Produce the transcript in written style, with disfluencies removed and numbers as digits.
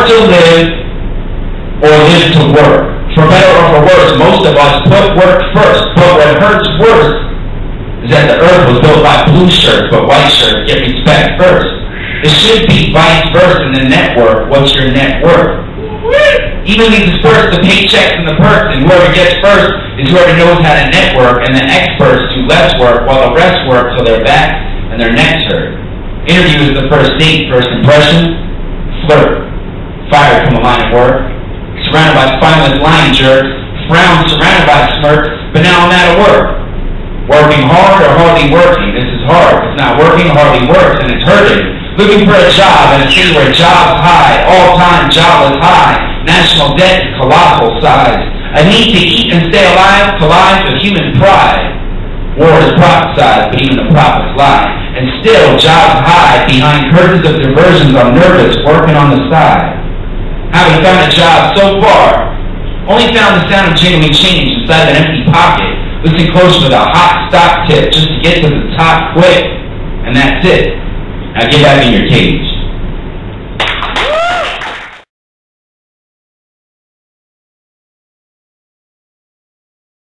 to live or live to work. For better or for worse, most of us put work first. But what hurts worse is that the earth was built by blue shirts, but white shirts get respect first. It should be vice versa in the network. What's your net worth? Evenly disperse the paychecks and the perks, and whoever gets first is whoever knows how to network, and the experts do less work while the rest work till they're back and their necks hurt. Interview is the first date. First impression, flirt. Fired from a line of work. Surrounded by spineless line jerks. Frown surrounded by smirks, but now I'm out of work. Working hard or hardly working? This is hard. It's not working, hardly works, and it's hurting. Looking for a job in a city where jobs high, all-time jobless high, national debt is colossal size. A need to eat and stay alive collides with human pride. War is prophesied, but even the prophets lie. And still, jobs hide behind curtains of diversions. I'm nervous, working on the side. Haven't found a job so far. Only found the sound of jingling change inside an empty pocket. Listen close for the hot stock tip, just to get to the top quick. And that's it. Now get back in your cage.